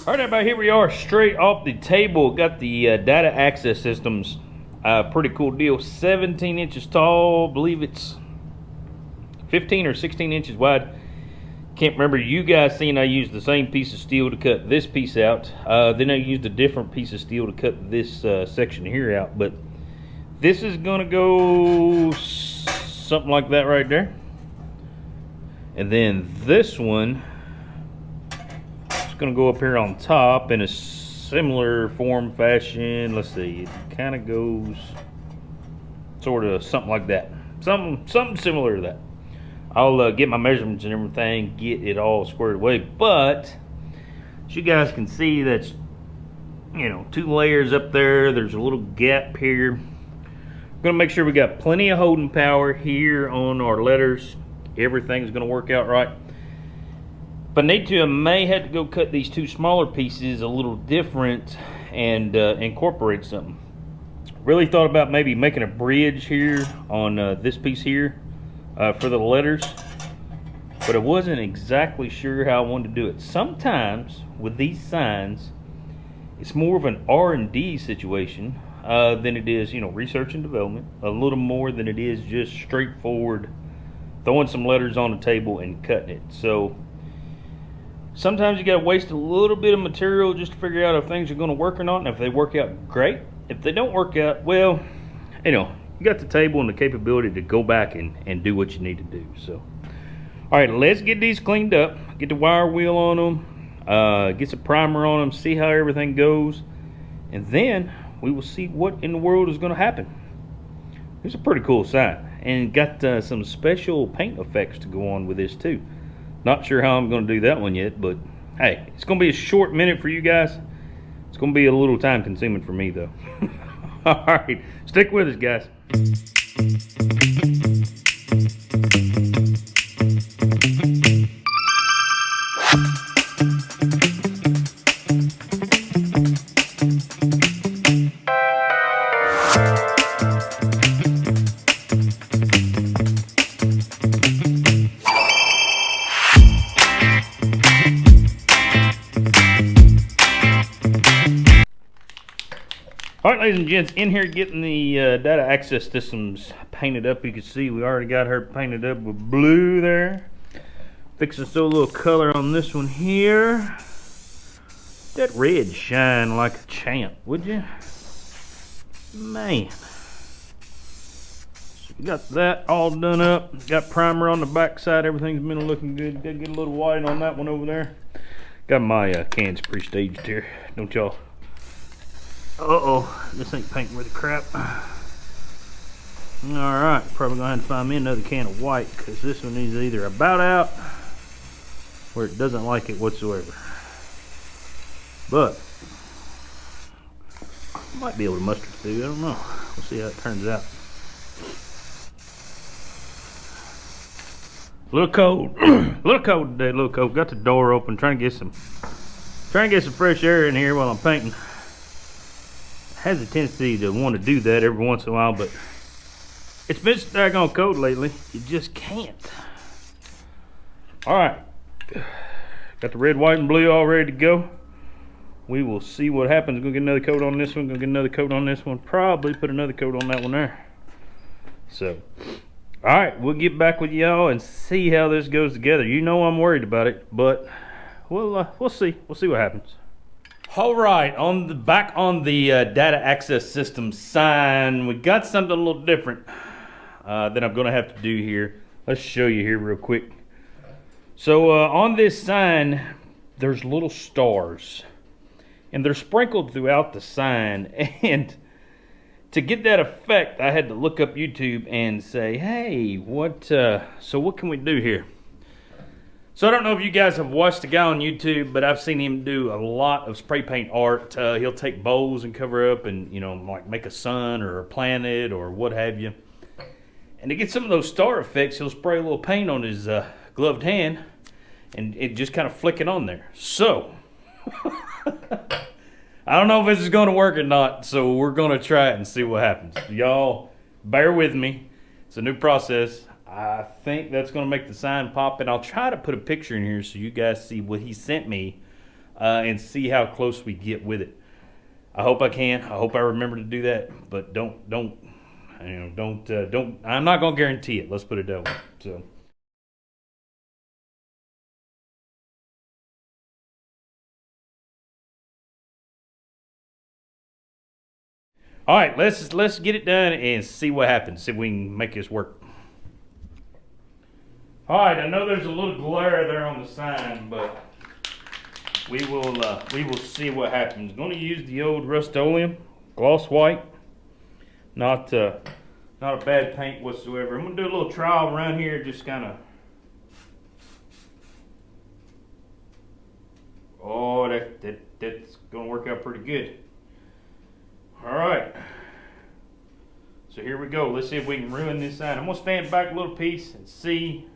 All right, everybody, here we are straight off the table. Got the data access systems. Pretty cool deal. 17 inches tall. Believe it's 15 or 16 inches wide. Can't remember. You guys seen I used the same piece of steel to cut this piece out. Then I used a different piece of steel to cut this section here out. But this is going to go something like that right there. And then this one going to go up here on top in a similar form fashion. Let's see, it kind of goes sort of something like that, something similar to that. I'll get my measurements and everything, get it all squared away. But as you guys can see, that's, you know, 2 layers up there. There's a little gap here. I'm gonna make sure we got plenty of holding power here on our letters. Everything's gonna work out right. If I need to, I may have to go cut these 2 smaller pieces a little different and incorporate something. Really thought about maybe making a bridge here on this piece here for the letters, but I wasn't exactly sure how I wanted to do it. Sometimes with these signs, it's more of an R&D situation than it is, you know, research and development. A little more than it is just straightforward throwing some letters on the table and cutting it. So sometimes you got to waste a little bit of material just to figure out if things are going to work or not. And if they work out, great. If they don't work out, well, you know, you got the table and the capability to go back and do what you need to do. So, all right, let's get these cleaned up. Get the wire wheel on them. Get some primer on them. See how everything goes. And then we will see what in the world is going to happen. It's a pretty cool sign. And got some special paint effects to go on with this too. Not sure how I'm going to do that one yet, but hey, it's going to be a short minute for you guys. It's going to be a little time consuming for me though. All right, stick with us, guys. All right, ladies and gents, in here getting the data access systems painted up. You can see we already got her painted up with blue there. Fixing to throw a little color on this one here. That red shine like a champ, would you? Man. So we got that all done up. Got primer on the back side. Everything's been looking good. Got to get a little white on that one over there. Got my cans pre-staged here. Don't y'all? Uh-oh, this ain't paint worth a crap. Alright, probably gonna have to find me another can of white, because this one is either about out or it doesn't like it whatsoever. But I might be able to muster through, I don't know. We'll see how it turns out. A little cold. A little cold today, a little cold. Got the door open, trying to get some fresh air in here while I'm painting. Has a tendency to want to do that every once in a while, but it's been daggone cold lately. You just can't. All right, got the red, white, and blue all ready to go. We will see what happens. Gonna get another coat on this one. Gonna get another coat on this one. Probably put another coat on that one there. So, all right, we'll get back with y'all and see how this goes together. You know I'm worried about it, but we'll see. We'll see what happens. All right, back on the data access system sign, we got something a little different that I'm going to have to do here. Let's show you here real quick. So on this sign, there's little stars, and they're sprinkled throughout the sign. And to get that effect, I had to look up YouTube and say, hey, so what can we do here? So I don't know if you guys have watched the guy on YouTube, but I've seen him do a lot of spray paint art. He'll take bowls and cover up and, you know, like make a sun or a planet or what have you. And to get some of those star effects, he'll spray a little paint on his gloved hand and it just kind of flick it on there. So, I don't know if this is going to work or not, so we're going to try it and see what happens. Y'all, bear with me. It's a new process. I think that's going to make the sign pop, and I'll try to put a picture in here so you guys see what he sent me and see how close we get with it. I hope I can. I hope I remember to do that, but don't. I'm not going to guarantee it. Let's put it that way. So. All right, let's get it done and see what happens. See if we can make this work. All right, I know there's a little glare there on the sign, but we will see what happens. Going to use the old Rust-Oleum gloss white. Not a bad paint whatsoever. I'm gonna do a little trial run here, just kind of. Oh, that's gonna work out pretty good. All right. So here we go. Let's see if we can ruin this sign. I'm gonna stand back a little piece and see.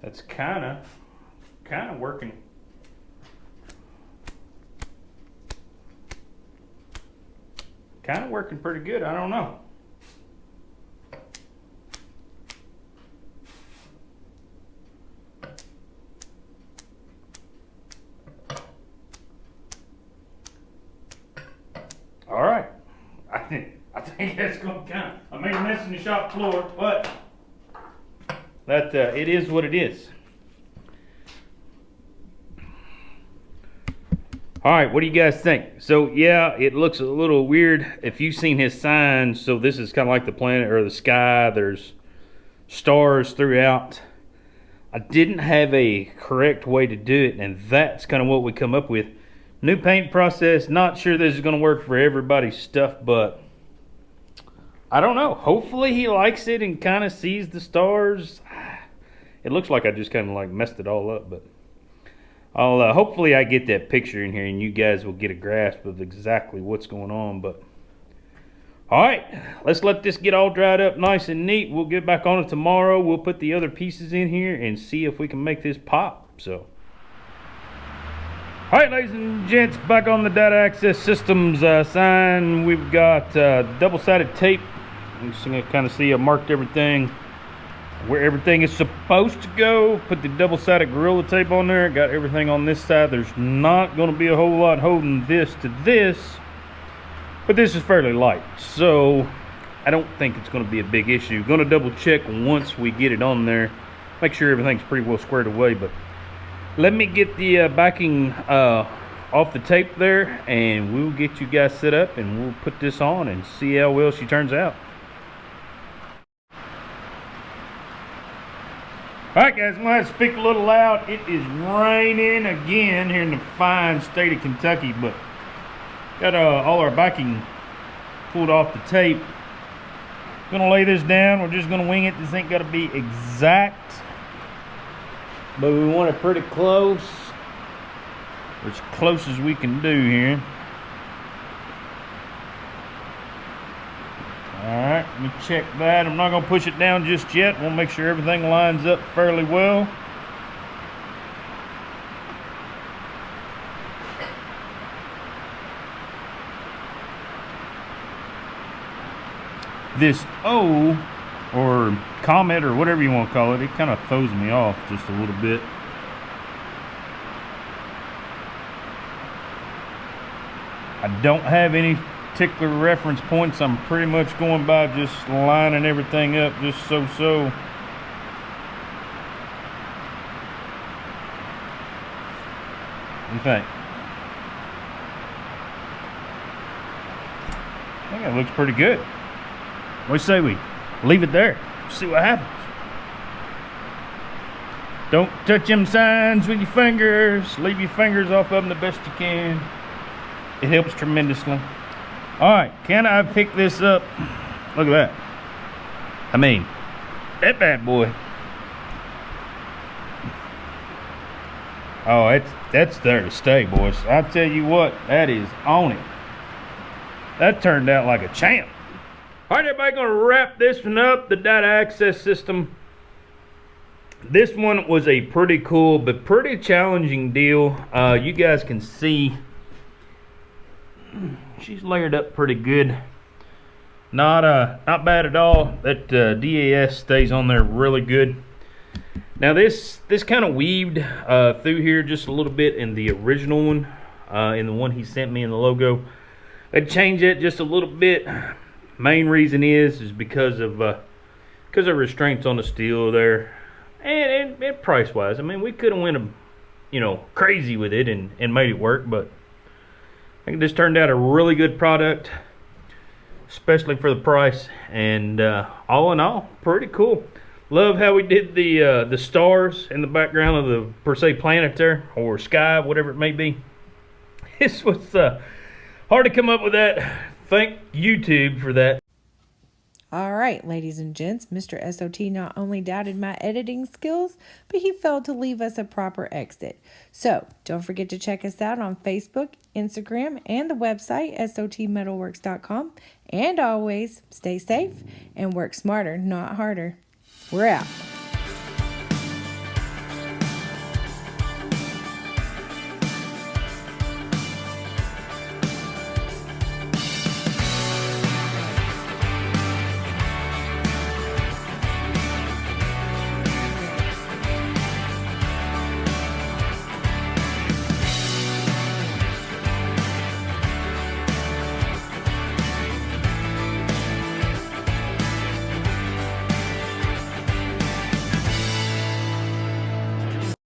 That's kind of working. Kind of working pretty good. I don't know. All right. I think that's going to count. I made a mess in the shop floor, but that it is what it is. All right, what do you guys think? So yeah, it looks a little weird if you've seen his sign. So this is kind of like the planet or the sky. There's stars throughout. I didn't have a correct way to do it, and that's kind of what we come up with. New paint process. Not sure this is going to work for everybody's stuff, but I don't know. Hopefully he likes it and kind of sees the stars. It looks like I just kind of like messed it all up, but I'll hopefully I get that picture in here and you guys will get a grasp of exactly what's going on. But all right, let's let this get all dried up nice and neat. We'll get back on it tomorrow. We'll put the other pieces in here and see if we can make this pop. So all right, ladies and gents, back on the data access systems sign. We've got double-sided tape. You can kind of see I marked everything where everything is supposed to go. Put the double-sided Gorilla tape on there. Got everything on this side. There's not going to be a whole lot holding this to this, but this is fairly light, so I don't think it's going to be a big issue. Going to double check once we get it on there, make sure everything's pretty well squared away. But let me get the backing off the tape there, and we'll get you guys set up and we'll put this on and see how well she turns out. Alright guys, I'm going to have to speak a little loud. It is raining again here in the fine state of Kentucky, but got all our backing pulled off the tape. Gonna lay this down. We're just gonna wing it. This ain't gotta be exact, but we want it pretty close, as close as we can do here. Alright, let me check that. I'm not going to push it down just yet. We'll make sure everything lines up fairly well. This O, or comet, or whatever you want to call it, it kind of throws me off just a little bit. I don't have any particular reference points. I'm pretty much going by just lining everything up just so. What do you think? I think it looks pretty good. What do you say we leave it there? See what happens. Don't touch them signs with your fingers. Leave your fingers off of them the best you can. It helps tremendously. Alright, can I pick this up? Look at that. I mean, that bad boy. Oh, that's there to stay, boys. I tell you what, that is on it. That turned out like a champ. Alright, everybody, gonna wrap this one up. The data access system. This one was a pretty cool but pretty challenging deal. You guys can see she's layered up pretty good. Not bad at all. That DAS stays on there really good. Now this kind of weaved through here just a little bit in the original one, in the one he sent me in the logo. I'd change it just a little bit. Main reason is because of restraints on the steel there, and price wise. I mean, we could have went crazy with it and made it work, but I think this turned out a really good product, especially for the price. And all in all, pretty cool. Love how we did the stars in the background of the per se planet there, or sky, whatever it may be. This was hard to come up with that. Thank YouTube for that. All right, ladies and gents, Mr. S.O.T. not only doubted my editing skills, but he failed to leave us a proper exit. So don't forget to check us out on Facebook, Instagram, and the website, SOTmetalworks.com. And always stay safe and work smarter, not harder. We're out.